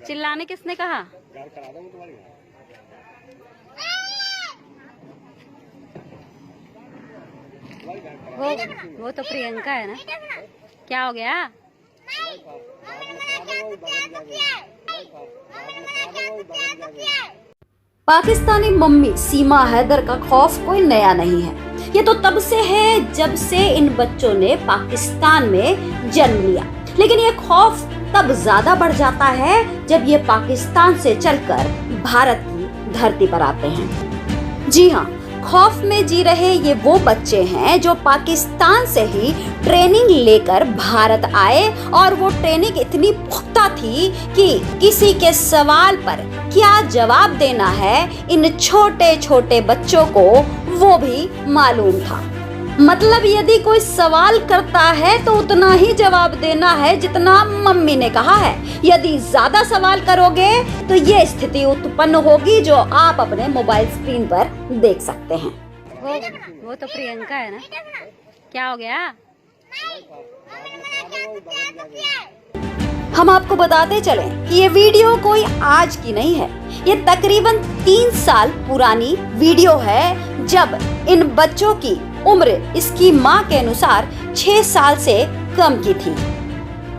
चिल्लाने किसने कहा? वो तो प्रियंका है ना। क्या हो गया? पाकिस्तानी मम्मी सीमा हैदर का खौफ कोई नया नहीं है। ये तो तब से है जब से इन बच्चों ने पाकिस्तान में जन्म लिया। लेकिन ये खौफ तब ज्यादा बढ़ जाता है जब ये पाकिस्तान से चलकर भारत की धरती पर आते हैं। जी हाँ, खौफ में जी रहे ये वो बच्चे हैं जो पाकिस्तान से ही ट्रेनिंग लेकर भारत आए, और वो ट्रेनिंग इतनी पुख्ता थी कि किसी के सवाल पर क्या जवाब देना है इन छोटे छोटे बच्चों को वो भी मालूम था। मतलब यदि कोई सवाल करता है तो उतना ही जवाब देना है जितना मम्मी ने कहा है। यदि ज्यादा सवाल करोगे तो ये स्थिति उत्पन्न होगी जो आप अपने मोबाइल स्क्रीन पर देख सकते हैं। वो तो प्रियंका है ना। क्या हो गया? हम आपको बताते चलें कि ये वीडियो कोई आज की नहीं है। ये तकरीबन 3 साल पुरानी वीडियो है, जब इन बच्चों की उम्र इसकी मां के अनुसार 6 साल से कम की थी।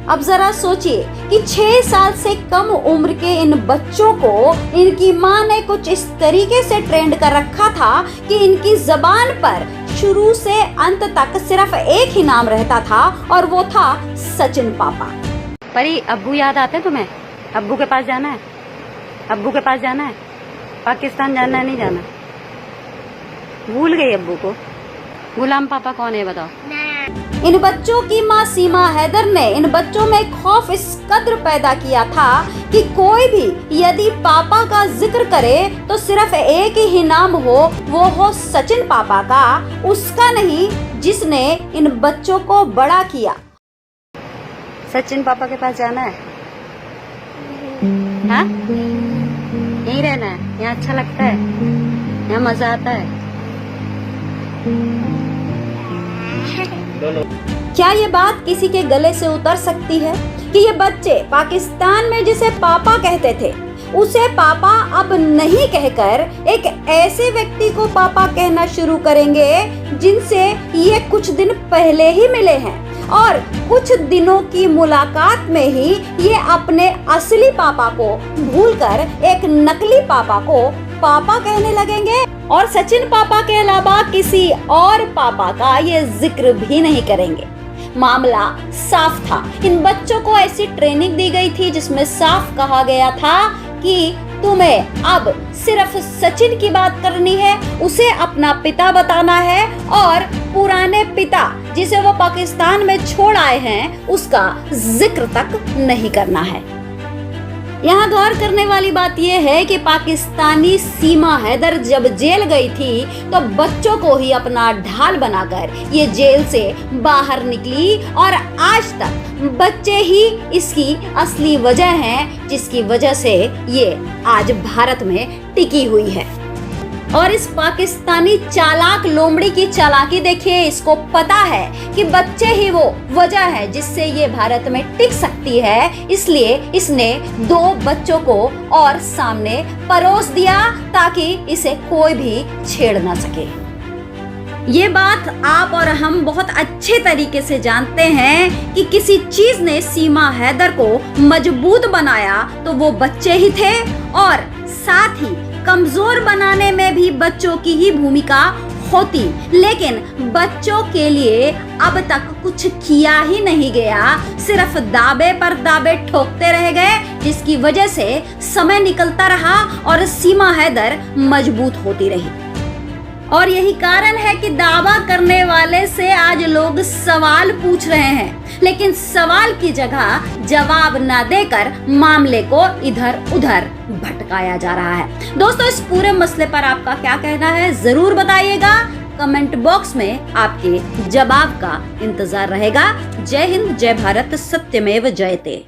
अब जरा सोचिए कि 6 साल से कम उम्र के इन बच्चों को इनकी मां ने कुछ इस तरीके से ट्रेंड कर रखा था कि इनकी जबान पर शुरू से अंत तक सिर्फ एक ही नाम रहता था, और वो था सचिन पापा। परी, अब्बू याद आते हैं तुम्हें? अब्बू के पास जाना है? अब्बू के पास जाना है? पाकिस्तान जाना है, नहीं जाना? भूल गई अब्बू को? गुलाम पापा कौन है बताओ? इन बच्चों की मां सीमा हैदर ने इन बच्चों में खौफ इस कद्र पैदा किया था कि कोई भी यदि पापा का जिक्र करे तो सिर्फ एक ही नाम हो, वो हो सचिन पापा का, उसका नहीं जिसने इन बच्चों को बड़ा किया। सचिन पापा के पास जाना है? हाँ? यहीं रहना है? यहाँ अच्छा लगता है? यहाँ मजा आता है? क्या ये बात किसी के गले से उतर सकती है कि ये बच्चे पाकिस्तान में जिसे पापा कहते थे उसे पापा अब नहीं कहकर एक ऐसे व्यक्ति को पापा कहना शुरू करेंगे जिनसे ये कुछ दिन पहले ही मिले हैं, और कुछ दिनों की मुलाकात में ही ये अपने असली पापा को भूलकर एक नकली पापा को पापा कहने लगेंगे, और सचिन पापा के अलावा किसी और पापा का ये जिक्र भी नहीं करेंगे। मामला साफ था। इन बच्चों को ऐसी ट्रेनिंग दी गई थी जिसमें साफ कहा गया था कि तुम्हें अब सिर्फ सचिन की बात करनी है, उसे अपना पिता बताना है, और पुराने पिता जिसे वो पाकिस्तान में छोड़ आए हैं उसका जिक्र तक नहीं करना है। यहाँ गौर करने वाली बात यह है कि पाकिस्तानी सीमा हैदर जब जेल गई थी तो बच्चों को ही अपना ढाल बनाकर ये जेल से बाहर निकली, और आज तक बच्चे ही इसकी असली वजह हैं जिसकी वजह से ये आज भारत में टिकी हुई है। और इस पाकिस्तानी चालाक लोमड़ी की चालाकी देखिए। इसको पता है कि बच्चे ही वो वजह है जिससे ये भारत में टिक सकती है, इसलिए इसने 2 बच्चों को और सामने परोस दिया ताकि इसे कोई भी छेड़ ना सके। ये बात आप और हम बहुत अच्छे तरीके से जानते हैं कि किसी चीज ने सीमा हैदर को मजबूत बनाया तो वो बच्चे ही थे, और साथ ही कमजोर बनाने में भी बच्चों की ही भूमिका होती। लेकिन बच्चों के लिए अब तक कुछ किया ही नहीं गया, सिर्फ दावे पर दावे ठोकते रह गए, जिसकी वजह से समय निकलता रहा और सीमा हैदर मजबूत होती रही। और यही कारण है कि दावा करने वाले से आज लोग सवाल पूछ रहे हैं, लेकिन सवाल की जगह जवाब ना देकर मामले को इधर उधर भटकाया जा रहा है। दोस्तों, इस पूरे मसले पर आपका क्या कहना है जरूर बताइएगा। कमेंट बॉक्स में आपके जवाब का इंतजार रहेगा। जय हिंद, जय भारत, सत्यमेव जयते।